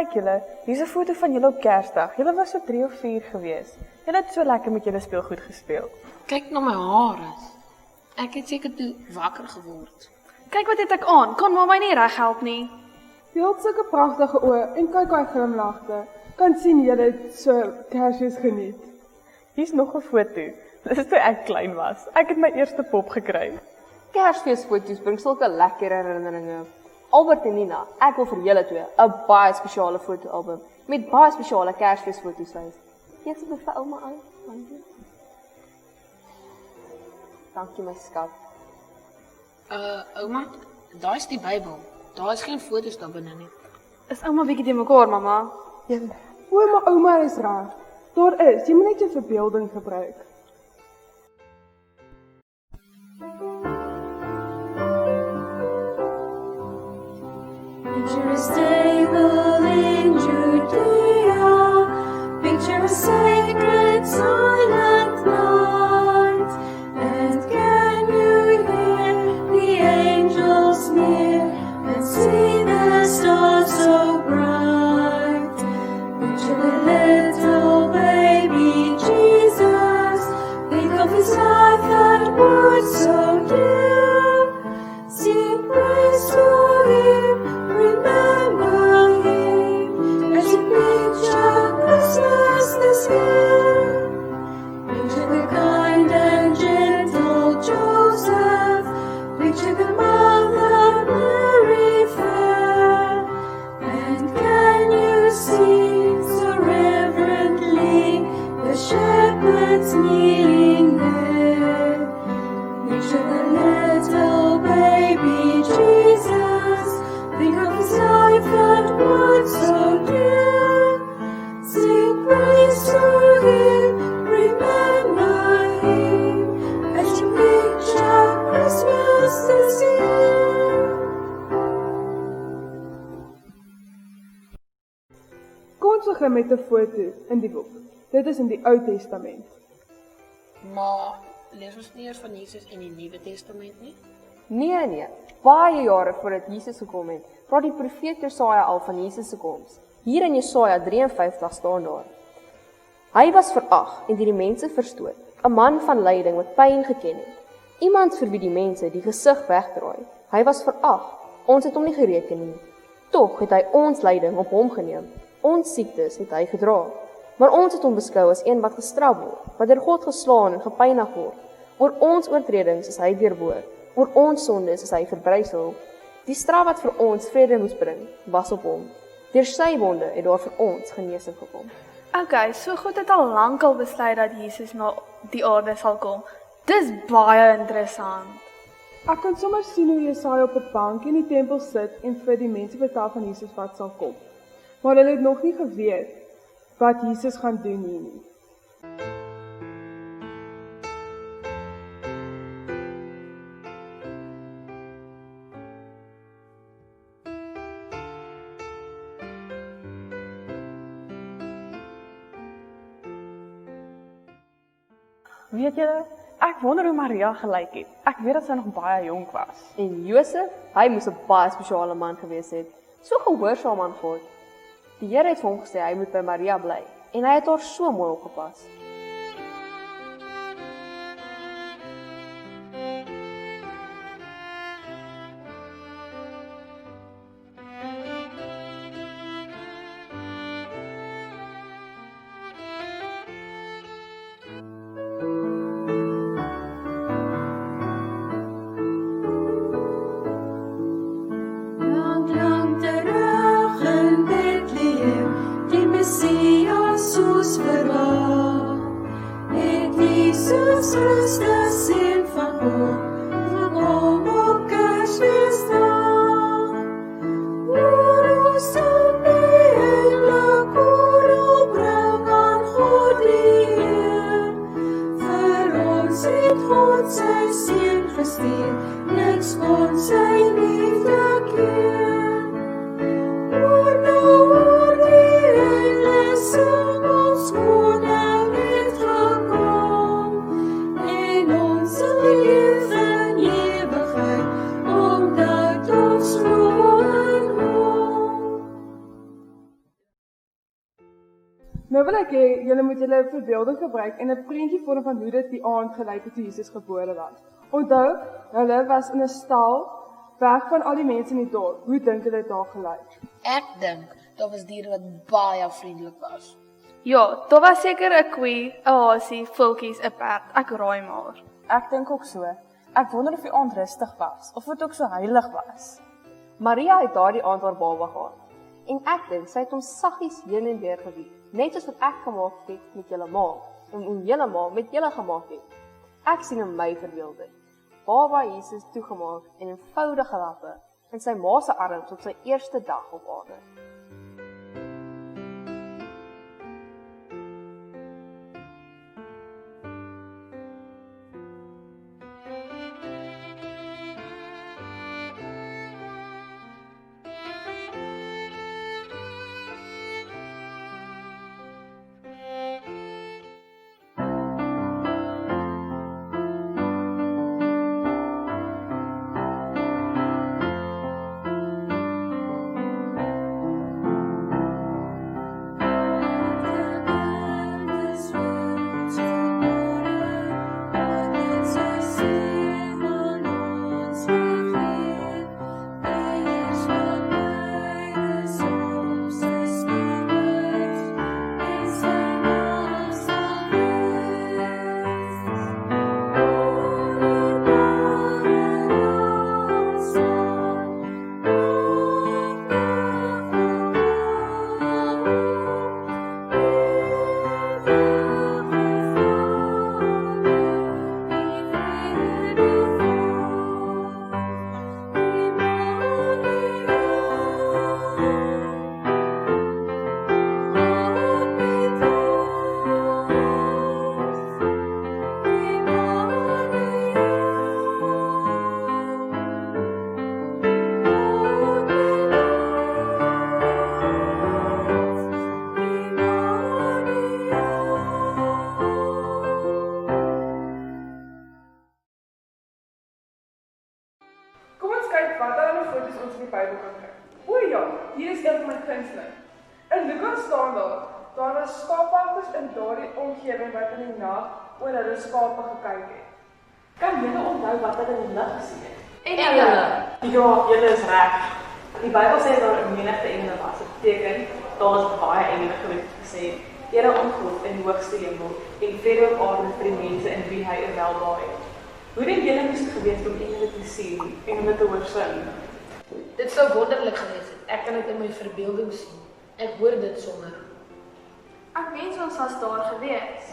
Kyk julle, hier is 'n foto van julle op Kersdag. Julle was so 3 of 4 gewees. Julle het so lekker met julle speelgoed gespeel. Kyk na my hare. Ek het seker toe wakker geword. Kyk wat het ek aan, kan mamma nie reg help nie. Jy het sulke pragtige oë en kyk hoe hy glimlagte. Kan sien jy het so Kersfees geniet. Hier's nog 'n foto. Dis toe ek klein was. Ek het my eerste pop gekry. Kersfeesfoto's bring sulke lekker herinneringe. Albert en Nina, ek wil vir julle twee 'n baie spesiale fotoalbum met baie spesiale Kersfeesfoto's wys. Gee dit vir ouma aan. Dankie my skat. Ouma, daar is die Bybel. Daar is geen foto's daar binne nie. Is ouma bietjie te mekaar, mamma? Ouma is reg. Daar is, jy moet net jou verbeelding gebruik. Picture a stable in Judea, picture a sacred silent night, and can you hear the angels near and see the stars so bright? Picture the little baby Jesus, think of his life and words so dear, sing praise to him. Remember him as you picture Christmas this year. Picture the kind and gentle Joseph, picture the mother Mary fair, and can you see so reverently the shepherds kneeling there? Picture the little baby Jesus, think of his life and words so dear. Sing praise to him, remember him, as you picture Christmas this year. Kom ons begin met 'n foto in die boek. Dit is in die Ou Testament. Maar lees ons nie eers van Jesus in die Nuwe Testament nie? Nee, baie jare voordat Jesus gekom het, praat die profeet Jesaja al van Jesus se koms. Hier in Jesaja 53 staan daar: Hy was verag en deur die mense verstoot, 'n man van lyding wat pyn geken het. Iemand vir wie die mense die gesig wegdraai. Hy was verag, ons het hom nie gereken nie. Tog het hy ons lyding op hom geneem. Ons siektes het hy gedra. Maar ons het hom beskou as een wat gestraf word, wat deur God geslaan en gepynig word. Oor ons oortredings is hy deurboor, oor ons sondes is hy verbrysel. Die straf wat vir ons vrede moes bring, was op hom. Deur sy wonde het daar vir ons genesing gekom. Okay, so God het al lankal besluit dat Jesus na die aarde sal kom. Dis baie interessant. Ek kan sommer sien hoe Jesaja op 'n bank in die tempel sit en vir die mense vertel van Jesus wat sal kom. Maar hulle het nog nie geweet wat Jesus gaan doen nie. Weet julle, ek wonder hoe Maria gelyk het. Ek weet dat sy nog baie jonk was. En Josef, hy moes 'n baie spesiale man gewees het, so gehoorsaam aan God. Die Here het vir hom gesê hy moet by Maria bly, en hy het haar so mooi opgepas. Lang terug in Bethlehem, die Messias soos verwag, het Jesus Christus, Seun van God, gekom op Kersfeesdag. Oor ons in die engle koor bring aan God die Heer. Vir ons het God sy Seun gestuur, niks kon sy liefde keer. Liefde Nou wil ek hê julle moet julle verbeelding gebruik en 'n prentjie vorm van hoe dit die aand gelyk het toe Jesus gebore was. Onthou, hulle was in 'n stal, weg van al die mense in die dorp. Hoe dink julle dit daar gelyk? Ek dink daar was diere wat baie vriendelik was. Ja, daar was seker 'n koei, 'n hasie, voeltjies, 'n perd. Ek raai maar. Ek dink ook so. Ek wonder of die aand rustig was, of dit ook so heilig was. Maria het daardie aand haar baba gehad. En ek dink sy het hom saggies heen en weer gewieg, net soos wat ek gemaak het met julle ma, en julle ma met julle gemaak het. Ek sien in my verbeelding Baba Jesus toegemaak en eenvoudige lappe in sy ma se arms op sy eerste dag op aarde. Kom ons kyk wat al die foto's ons in die Bybel kan kry. O ja, hier is een van my gunsteling. In Lukas staan daar was skaapwagters in daardie omgewing wat in die nag oor hulle skape gekyk het. Kan julle onthou wat hulle in die lig gesien het? Engele. Ja, julle is reg. Die Bybel sê daar 'n menigte engele was. Dit beteken daar was baie engele gewees gesê. Here aan God in die hoogste hemel en vrede op aarde vir die mense in wie hy 'n welbehae het. Hoe dink julle moes dit gewees het om engele te sien en om dit te hoor sing? Dit sou wonderlik gewees het. Ek kan dit in my verbeelding sien. Ek hoor dit sommer. Ek wens ons was daar gewees.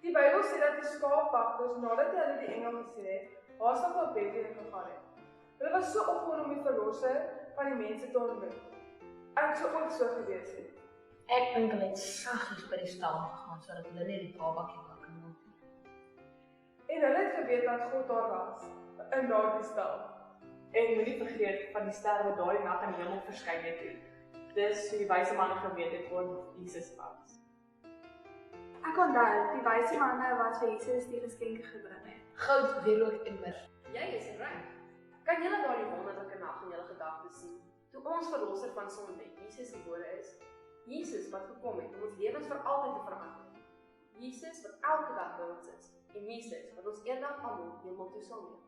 Die Bybel sê dat die skaapwagters nadat hulle die engel gesien het, haastig op Bethlehem gegaan het. Hulle was so opgewonde om die verlosser van die mense te ontmoet. Ek sou ook so gewees het. Ek dink hulle het saggies by die stal gegaan sodat hulle net die babatjie wakker maak. En hulle het geweet dat God daar was in daardie stal. En moenie vergeet van die ster wat daardie nag in die hemel verskyn het. Dis hoe die wyse manne geweet het waar Jesus was. Ek onthou die wyse manne wat vir Jesus die geskenke gebring het. Goud, wierook en mir. Jy is reg. Kan julle daardie wonderlike nag in julle gedagtes sien? Toe ons verlosser van sonde, Jesus gebore is. Jesus wat gekom het om ons lewens vir altyd te verander. Jesus wat elke dag by ons is. En Jesus wat ons eendag almal hemel toe sal neem.